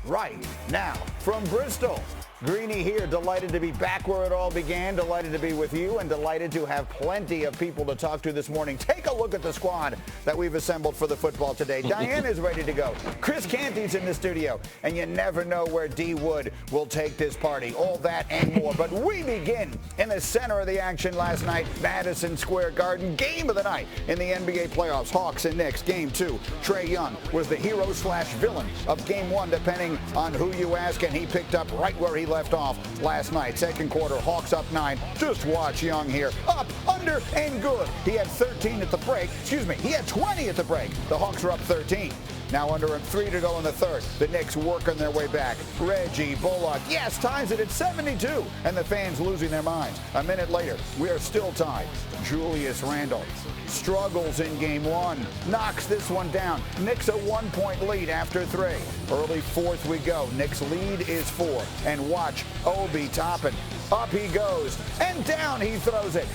right now from Bristol. Greeny here, delighted to be back where it all began, delighted to be with you, and delighted to have plenty of people to talk to this morning. Take a look at the squad that we've assembled for the football today. Diane is ready to go. Chris Canty's in the studio, and you never know where D. Wood will take this party. All that and more. But we begin in the center of the action last night, Madison Square Garden. Game of the night in the NBA playoffs, Hawks and Knicks. Game 2, Trae Young was the hero/villain of Game 1, depending on who you ask, and he picked up right where he left off last night. Second quarter, Hawks up 9. Just watch Young here. Up, under, and good. He had 13 at the break. He had 20 at the break. The Hawks are up 13. Now under him, 3 to go in the third. The Knicks working their way back. Reggie Bullock, yes, ties it at 72. And the fans losing their minds. A minute later, we are still tied. Julius Randle struggles in game 1. Knocks this one down. Knicks a 1-point lead after 3. Early fourth we go. Knicks lead is 4. And watch Obi Toppin. Up he goes. And down he throws it.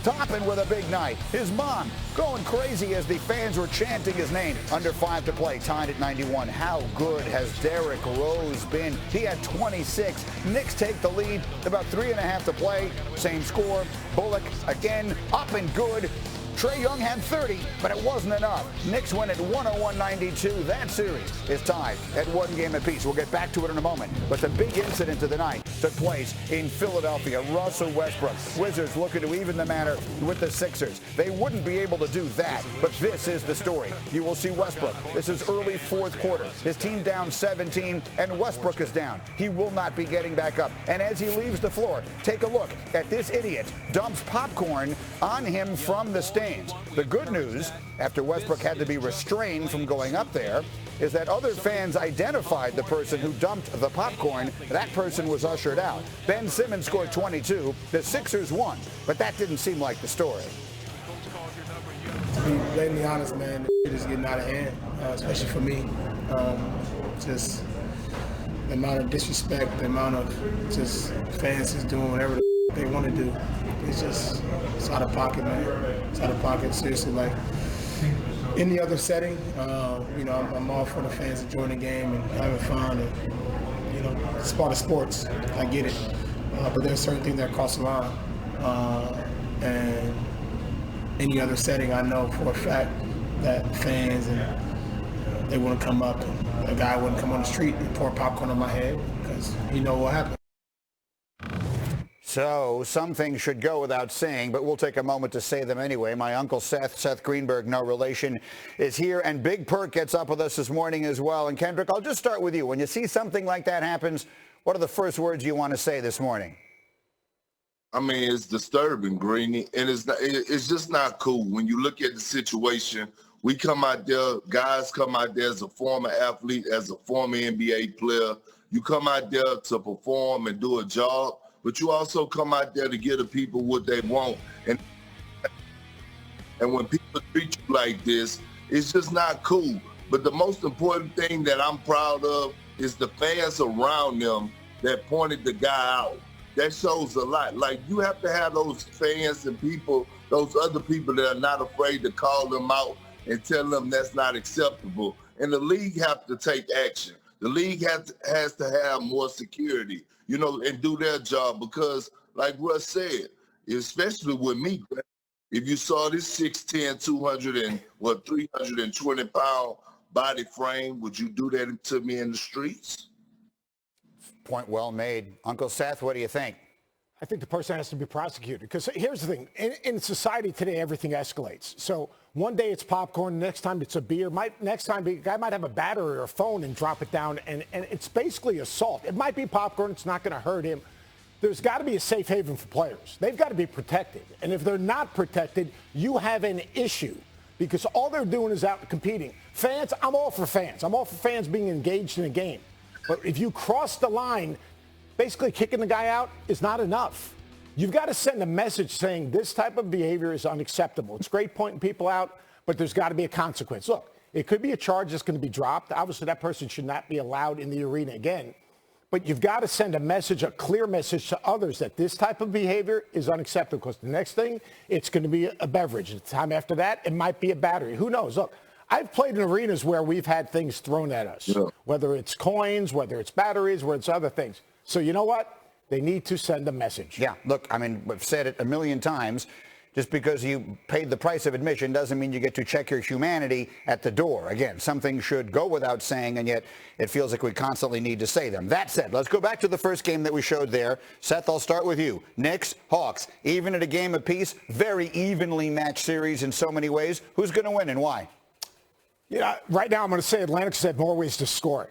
Toppin with a big night. His mom going crazy as the fans were chanting his name. Under 5 to play, tied at 91. How good has Derrick Rose been? He had 26. Knicks take the lead. About 3.5 to play. Same score. Bullock again up and good. Trae Young had 30, but it wasn't enough. Knicks win at 101-92. That series is tied at 1 game apiece. We'll get back to it in a moment. But the big incident of the night took place in Philadelphia. Russell Westbrook. Wizards looking to even the matter with the Sixers. They wouldn't be able to do that, but this is the story. You will see Westbrook. This is early fourth quarter. His team down 17, and Westbrook is down. He will not be getting back up. And as he leaves the floor, take a look at this idiot. Dumps popcorn on him from the stands. The good news, after Westbrook had to be restrained from going up there, is that other fans identified the person who dumped the popcorn. That person was ushered out. Ben Simmons scored 22. The Sixers won, but that didn't seem like the story. To be blatantly honest, man, it is getting out of hand, especially for me. Just the amount of disrespect, the amount of just fans just doing whatever they want to do. It's out of pocket, man. It's out of pocket, seriously. Like, any other setting, I'm all for the fans enjoying the game and having fun. And, it's part of sports. I get it. But there's certain things that cross the line. And any other setting, I know for a fact that fans, and they wouldn't come up, and a guy wouldn't come on the street and pour popcorn on my head because he know what happened. So some things should go without saying, but we'll take a moment to say them anyway. My uncle Seth Greenberg, no relation, is here, and Big Perk gets up with us this morning as well. And Kendrick, I'll just start with you. When you see something like that happens, what are the first words you want to say this morning? I mean, it's disturbing, Greeny, and it's just not cool. When you look at the situation, we come out there, guys come out there as a former athlete, as a former NBA player. You come out there to perform and do a job, but you also come out there to give the people what they want. And when people treat you like this, it's just not cool. But the most important thing that I'm proud of is the fans around them that pointed the guy out. That shows a lot. Like, you have to have those fans and people, those other people that are not afraid to call them out and tell them that's not acceptable. And the league have to take action. The league has to have more security, and do their job, because like Russ said, especially with me, if you saw this 6'10", 320-pound body frame, would you do that to me in the streets? Point well made. Uncle Seth, what do you think? I think the person has to be prosecuted, because here's the thing. In society today, everything escalates. So one day it's popcorn, next time it's a beer. Next time the guy might have a battery or a phone and drop it down, and it's basically assault. It might be popcorn. It's not going to hurt him. There's got to be a safe haven for players. They've got to be protected. And if they're not protected, you have an issue, because all they're doing is out competing. Fans, I'm all for fans. I'm all for fans being engaged in a game. But if you cross the line, basically kicking the guy out is not enough. You've got to send a message saying this type of behavior is unacceptable. It's great pointing people out, but there's got to be a consequence. Look, it could be a charge that's going to be dropped. Obviously, that person should not be allowed in the arena again. But you've got to send a message, a clear message to others that this type of behavior is unacceptable, because the next thing, it's going to be a beverage. The time after that, it might be a battery. Who knows? Look, I've played in arenas where we've had things thrown at us, whether it's coins, whether it's batteries, whether it's other things. So you know what? They need to send a message. Yeah, look, I mean, we've said it a million times. Just because you paid the price of admission doesn't mean you get to check your humanity at the door. Again, some things should go without saying, and yet it feels like we constantly need to say them. That said, let's go back to the first game that we showed there. Seth, I'll start with you. Knicks, Hawks, even at a game apiece, very evenly matched series in so many ways. Who's going to win and why? Yeah, right now I'm going to say Atlantic said more ways to score.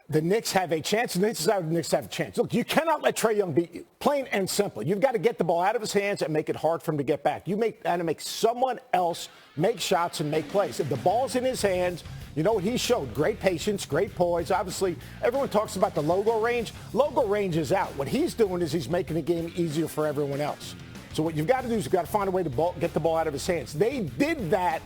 The Knicks have a chance, and the Knicks have a chance. Look, you cannot let Trae Young beat you, plain and simple. You've got to get the ball out of his hands and make it hard for him to get back. You got to make someone else make shots and make plays. If the ball's in his hands, you know what he showed? Great patience, great poise. Obviously, everyone talks about the logo range. Logo range is out. What he's doing is he's making the game easier for everyone else. So what you've got to do is you've got to find a way to get the ball out of his hands. They did that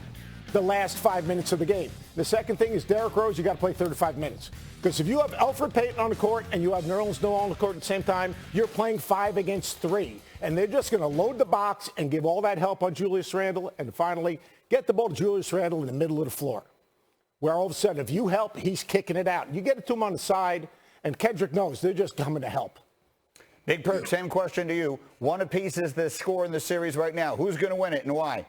the last 5 minutes of the game. The second thing is Derrick Rose, you got to play 35 minutes. Because if you have Elfrid Payton on the court and you have Nerlens Noel on the court at the same time, you're playing 5 against 3. And they're just going to load the box and give all that help on Julius Randle and finally get the ball to Julius Randle in the middle of the floor. Where all of a sudden, if you help, he's kicking it out. You get it to him on the side, and Kendrick knows they're just coming to help. Big Perk, same question to you. One apiece is the score in the series right now. Who's going to win it and why?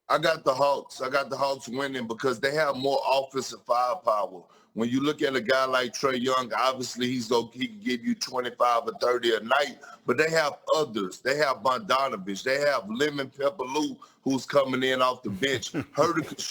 I got the Hawks. I got the Hawks winning because they have more offensive firepower. When you look at a guy like Trae Young, obviously he can give you 25 or 30 a night, but they have others. They have Bogdanovich. They have Lemon Pepper Lou, who's coming in off the bench. Herder could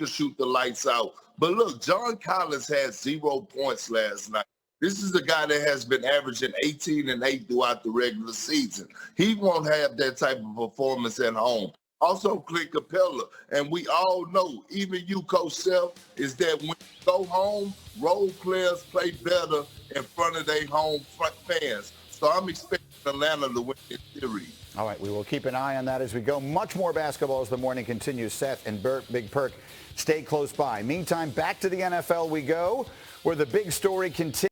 shoot the lights out. But look, John Collins had 0 points last night. This is a guy that has been averaging 18 and 8 throughout the regular season. He won't have that type of performance at home. Also, Clint Capella, and we all know, even you, Coach Self, is that when you go home, role players play better in front of their home fans. So I'm expecting Atlanta to win this series. All right, we will keep an eye on that as we go. Much more basketball as the morning continues. Seth and Big Perk, stay close by. Meantime, back to the NFL we go, where the big story continues.